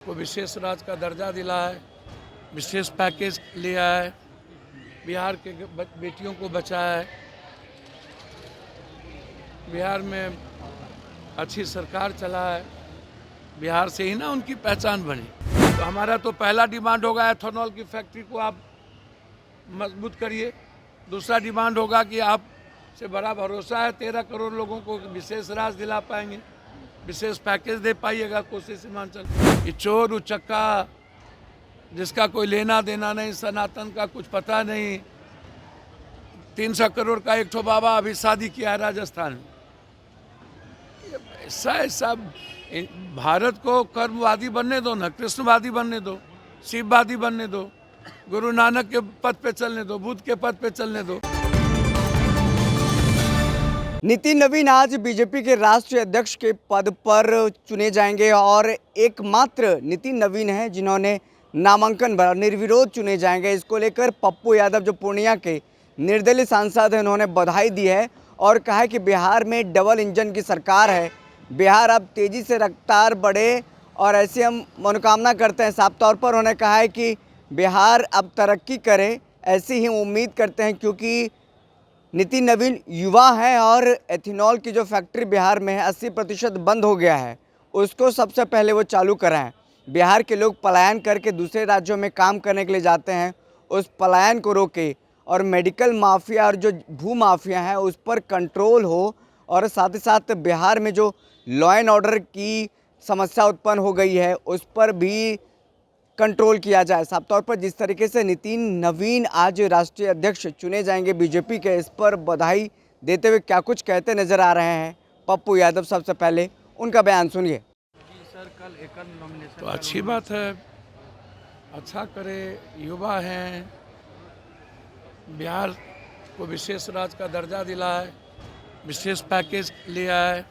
को विशेष राज्य का दर्जा दिला है, विशेष पैकेज लिया है, बिहार के बेटियों को बचाया है, बिहार में अच्छी सरकार चला है, बिहार से ही ना उनकी पहचान बनी। तो हमारा तो पहला डिमांड होगा एथेनॉल की फैक्ट्री को आप मजबूत करिए। दूसरा डिमांड होगा कि आप से बड़ा भरोसा है 13 करोड़ लोगों को विशेष राज दिला पाएंगे, विशेष पैकेज दे पाइएगा कोसी सीमांचल। ये चोर उचक्का जिसका कोई लेना देना नहीं, सनातन का कुछ पता नहीं, 300 करोड़ का एक ठो बाबा अभी शादी किया है राजस्थान में। ऐसा भारत को कर्मवादी बनने दो ना, कृष्णवादी बनने दो, शिववादी बनने दो, गुरु नानक के पद पे चलने दो, बुद्ध के पद पे चलने दो। नितिन नवीन आज बीजेपी के राष्ट्रीय अध्यक्ष के पद पर चुने जाएंगे और एकमात्र नितिन नवीन हैं जिन्होंने नामांकन भरा, निर्विरोध चुने जाएंगे। इसको लेकर पप्पू यादव जो पूर्णिया के निर्दलीय सांसद हैं, उन्होंने बधाई दी है और कहा है कि बिहार में डबल इंजन की सरकार है, बिहार अब तेज़ी से रफ्तार बढ़े और ऐसी हम मनोकामना करते हैं। साफ तौर पर उन्होंने कहा है कि बिहार अब तरक्की करे, ऐसी ही उम्मीद करते हैं, क्योंकि नितिन नवीन युवा हैं और एथेनॉल की जो फैक्ट्री बिहार में है 80% बंद हो गया है, उसको सबसे पहले वो चालू कराएं। बिहार के लोग पलायन करके दूसरे राज्यों में काम करने के लिए जाते हैं, उस पलायन को रोके और मेडिकल माफिया और जो भू माफिया हैं उस पर कंट्रोल हो और साथ ही साथ बिहार में जो लॉ एंड ऑर्डर की समस्या उत्पन्न हो गई है उस पर भी कंट्रोल किया जाए। साफ तौर पर जिस तरीके से नितिन नवीन आज राष्ट्रीय अध्यक्ष चुने जाएंगे बीजेपी के, इस पर बधाई देते हुए क्या कुछ कहते नजर आ रहे हैं पप्पू यादव। सबसे पहले उनका बयान सुनिए। तो अच्छी बात है, अच्छा करे, युवा हैं, बिहार को विशेष राज्य का दर्जा दिला है, विशेष पैकेज लिया है,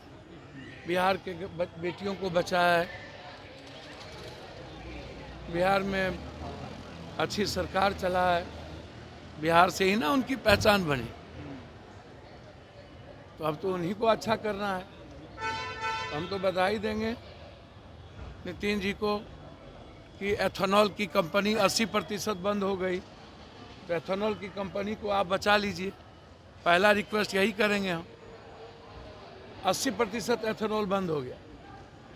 बिहार के बेटियों को बचाया है, बिहार में अच्छी सरकार चला है, बिहार से ही ना उनकी पहचान बनी। तो अब तो उन्हीं को अच्छा करना है। हम तो बधाई देंगे नितिन जी को कि एथेनॉल की कंपनी 80% बंद हो गई, तो एथेनॉल की कंपनी को आप बचा लीजिए। पहला रिक्वेस्ट यही करेंगे हम। 80% एथेनॉल बंद हो गया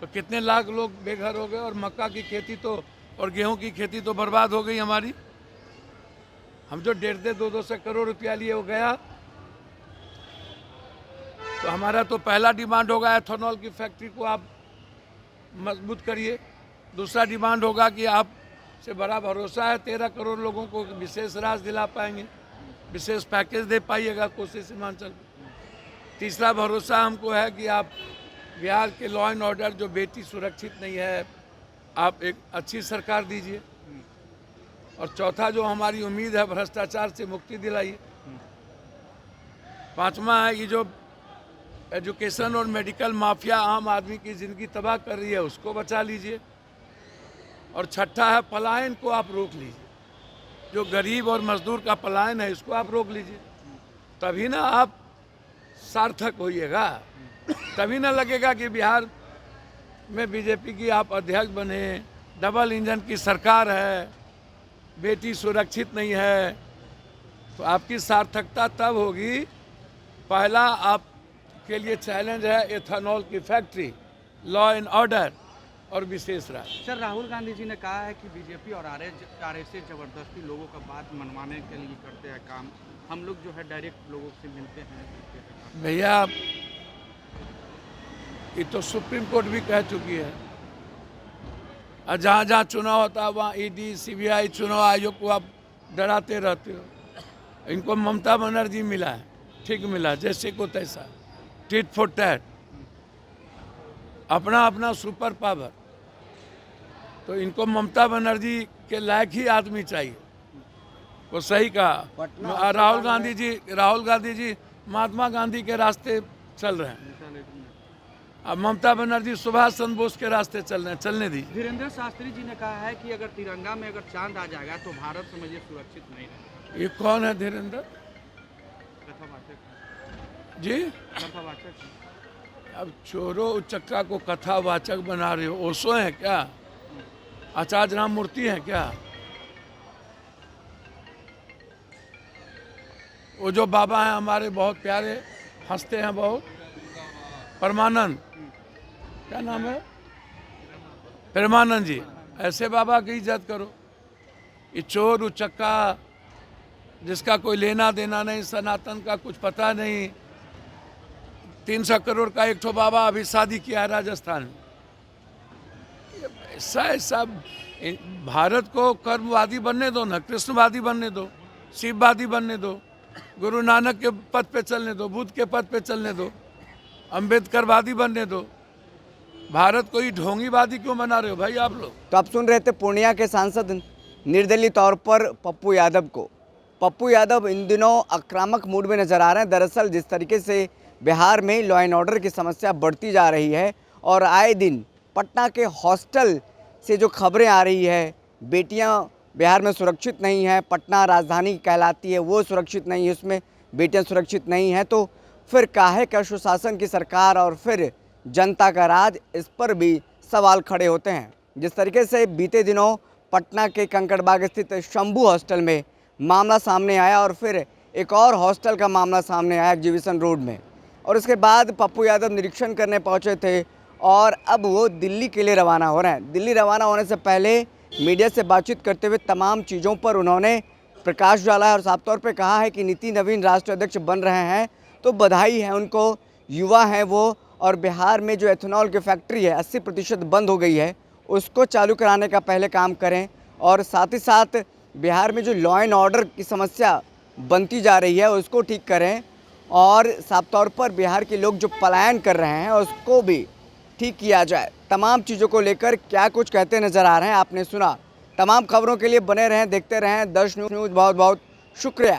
तो कितने लाख लोग बेघर हो गए और मक्का की खेती तो और गेहूं की खेती तो बर्बाद हो गई हमारी। हम जो 150-200 करोड़ रुपया लिए वो गया। तो हमारा तो पहला डिमांड होगा एथेनॉल की फैक्ट्री को आप मजबूत करिए। दूसरा डिमांड होगा कि आप से बड़ा भरोसा है 13 करोड़ लोगों को विशेष राज दिला पाएंगे, विशेष पैकेज दे पाइएगा कोसी सीमांचल। तीसरा भरोसा हमको है कि आप बिहार के लॉ एंड ऑर्डर जो बेटी सुरक्षित नहीं है, आप एक अच्छी सरकार दीजिए। और चौथा जो हमारी उम्मीद है भ्रष्टाचार से मुक्ति दिलाइए। पांचवा है ये जो एजुकेशन और मेडिकल माफिया आम आदमी की ज़िंदगी तबाह कर रही है उसको बचा लीजिए। और छठा है पलायन को आप रोक लीजिए, जो गरीब और मजदूर का पलायन है इसको आप रोक लीजिए। तभी ना आप सार्थक होइएगा, तभी ना लगेगा कि बिहार में बीजेपी की आप अध्यक्ष बने, डबल इंजन की सरकार है, बेटी सुरक्षित नहीं है। तो आपकी सार्थकता तब होगी। पहला आपके लिए चैलेंज है एथेनॉल की फैक्ट्री, लॉ एंड ऑर्डर और विशेष राज्य। सर, राहुल गांधी जी ने कहा है कि बीजेपी और आरएसएस जबरदस्ती लोगों का बात मनवाने के लिए करते हैं काम, हम लोग जो है डायरेक्ट लोगों से मिलते हैं। भैया ये तो सुप्रीम कोर्ट भी कह चुकी है। और जहाँ जहाँ चुनाव होता है वहाँ ईडी सीबीआई चुनाव आयोग को आप डराते रहते हो। इनको ममता बनर्जी मिला है, ठीक मिला, जैसे को तैसा, टिट फॉर टैट, अपना अपना सुपर पावर। तो इनको ममता बनर्जी के लायक ही आदमी चाहिए। वो सही कहा। राहुल गांधी जी महात्मा गांधी के रास्ते चल रहे हैं, अब ममता बनर्जी सुभाष चंद्र बोस के रास्ते चलने दी। धीरेन्द्र शास्त्री जी ने कहा है कि अगर तिरंगा में अगर चांद आ जाएगा तो भारत समझिए सुरक्षित नहीं रहेगा। ये कौन है धीरेन्द्र जी? कथावाचक। अब चोरों उचक्का को कथावाचक बना रहे हो, ओशो है क्या? आचार्य राम मूर्ति हैं क्या? वो जो बाबा हैं हमारे बहुत प्यारे, हंसते हैं बहुत, परमानंद, क्या नाम है? परमानंद जी, ऐसे बाबा की इज्जत करो। ये चोर उचक्का जिसका कोई लेना देना नहीं, सनातन का कुछ पता नहीं, 300 करोड़ का एक ठो बाबा अभी शादी किया है राजस्थान में। ऐसा भारत को कर्मवादी बनने दो ना, कृष्णवादी बनने दो, शिववादी बनने दो, गुरु नानक के पद पे चलने दो, बुद्ध के पद पे चलने दो, अम्बेडकरवादी बनने दो। भारत को ही ढोंगीवादी क्यों बना रहे हो भाई आप लोग? तो आप सुन रहे थे पूर्णिया के सांसद निर्दलीय तौर पर पप्पू यादव को। पप्पू यादव इन दिनों आक्रामक मूड में नजर आ रहे हैं। दरअसल जिस तरीके से बिहार में लॉ एंड ऑर्डर की समस्या बढ़ती जा रही है और आए दिन पटना के हॉस्टल से जो खबरें आ रही है, बेटियां बिहार में सुरक्षित नहीं हैं, पटना राजधानी कहलाती है वो सुरक्षित नहीं है, उसमें बेटियां सुरक्षित नहीं हैं, तो फिर काहे का सुशासन की सरकार और फिर जनता का राज, इस पर भी सवाल खड़े होते हैं। जिस तरीके से बीते दिनों पटना के कंकड़बाग स्थित शंभू हॉस्टल में मामला सामने आया और फिर एक और हॉस्टल का मामला सामने आया एग्जीबिशन रोड में, और उसके बाद पप्पू यादव निरीक्षण करने पहुंचे थे और अब वो दिल्ली के लिए रवाना हो रहे हैं। दिल्ली रवाना होने से पहले मीडिया से बातचीत करते हुए तमाम चीज़ों पर उन्होंने प्रकाश डाला है और साफ तौर पर कहा है कि नीति नवीन राष्ट्रीय अध्यक्ष बन रहे हैं तो बधाई है उनको, युवा हैं वो, और बिहार में जो एथेनॉल की फैक्ट्री है 80% बंद हो गई है, उसको चालू कराने का पहले काम करें, और साथ ही साथ बिहार में जो लॉ एंड ऑर्डर की समस्या बनती जा रही है उसको ठीक करें, और साफ तौर पर बिहार के लोग जो पलायन कर रहे हैं उसको भी ठीक किया जाए। तमाम चीज़ों को लेकर क्या कुछ कहते नज़र आ रहे हैं आपने सुना। तमाम खबरों के लिए बने रहें, देखते रहें दर्श न्यूज़। बहुत बहुत शुक्रिया।